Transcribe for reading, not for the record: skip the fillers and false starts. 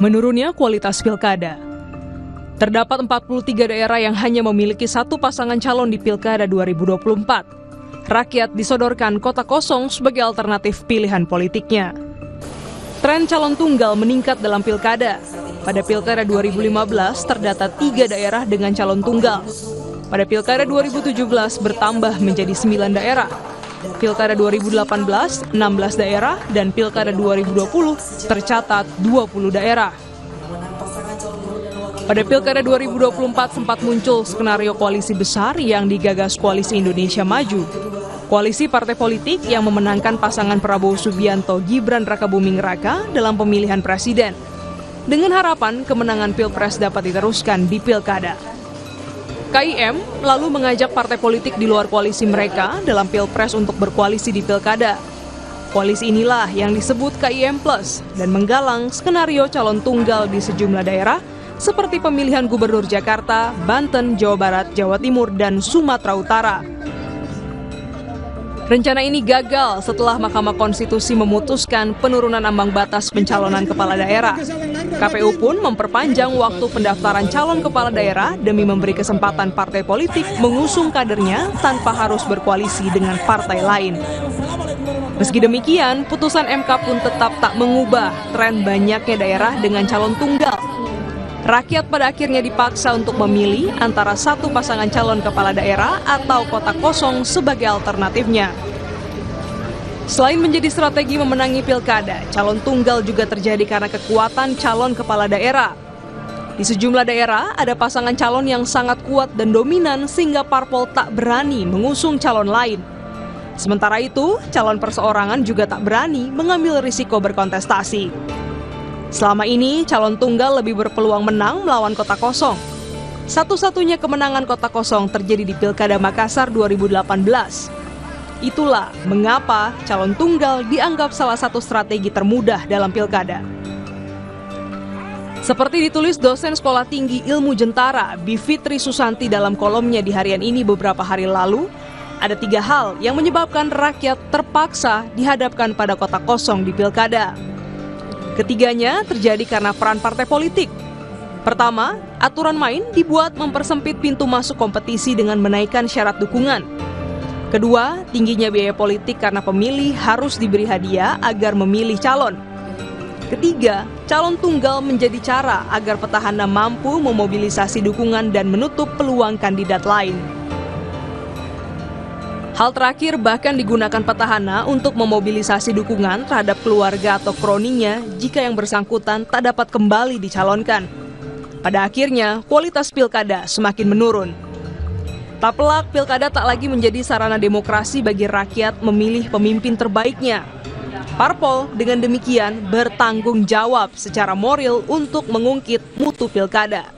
Menurunnya kualitas pilkada. Terdapat 43 daerah yang hanya memiliki satu pasangan calon di Pilkada 2024. Rakyat disodorkan kota kosong sebagai alternatif pilihan politiknya. Tren calon tunggal meningkat dalam pilkada. Pada Pilkada 2015 terdata 3 daerah dengan calon tunggal. Pada Pilkada 2017 bertambah menjadi 9 daerah. Pilkada 2018, 16 daerah, dan Pilkada 2020 tercatat 20 daerah. Pada Pilkada 2024 sempat muncul skenario koalisi besar yang digagas Koalisi Indonesia Maju. Koalisi partai politik yang memenangkan pasangan Prabowo Subianto Gibran Rakabuming Raka dalam pemilihan presiden. Dengan harapan kemenangan Pilpres dapat diteruskan di Pilkada. KIM lalu mengajak partai politik di luar koalisi mereka dalam Pilpres untuk berkoalisi di Pilkada. Koalisi inilah yang disebut KIM Plus dan menggalang skenario calon tunggal di sejumlah daerah seperti pemilihan Gubernur Jakarta, Banten, Jawa Barat, Jawa Timur, dan Sumatera Utara. Rencana ini gagal setelah Mahkamah Konstitusi memutuskan penurunan ambang batas pencalonan kepala daerah. KPU pun memperpanjang waktu pendaftaran calon kepala daerah demi memberi kesempatan partai politik mengusung kadernya tanpa harus berkoalisi dengan partai lain. Meski demikian, putusan MK pun tetap tak mengubah tren banyaknya daerah dengan calon tunggal. Rakyat pada akhirnya dipaksa untuk memilih antara satu pasangan calon kepala daerah atau kota kosong sebagai alternatifnya. Selain menjadi strategi memenangi pilkada, calon tunggal juga terjadi karena kekuatan calon kepala daerah. Di sejumlah daerah ada pasangan calon yang sangat kuat dan dominan sehingga parpol tak berani mengusung calon lain. Sementara itu, calon perseorangan juga tak berani mengambil risiko berkontestasi. Selama ini, calon tunggal lebih berpeluang menang melawan kota kosong. Satu-satunya kemenangan kota kosong terjadi di Pilkada Makassar 2018. Itulah mengapa calon tunggal dianggap salah satu strategi termudah dalam pilkada. Seperti ditulis dosen Sekolah Tinggi Ilmu Jentara, Bivitri Susanti dalam kolomnya di Harian Ini beberapa hari lalu, ada 3 hal yang menyebabkan rakyat terpaksa dihadapkan pada kota kosong di pilkada. Ketiganya terjadi karena peran partai politik. Pertama, aturan main dibuat mempersempit pintu masuk kompetisi dengan menaikkan syarat dukungan. Kedua, tingginya biaya politik karena pemilih harus diberi hadiah agar memilih calon. Ketiga, calon tunggal menjadi cara agar petahana mampu memobilisasi dukungan dan menutup peluang kandidat lain. Hal terakhir bahkan digunakan petahana untuk memobilisasi dukungan terhadap keluarga atau kroninya jika yang bersangkutan tak dapat kembali dicalonkan. Pada akhirnya, kualitas pilkada semakin menurun. Tak pelak, pilkada tak lagi menjadi sarana demokrasi bagi rakyat memilih pemimpin terbaiknya. Parpol dengan demikian bertanggung jawab secara moral untuk mengungkit mutu pilkada.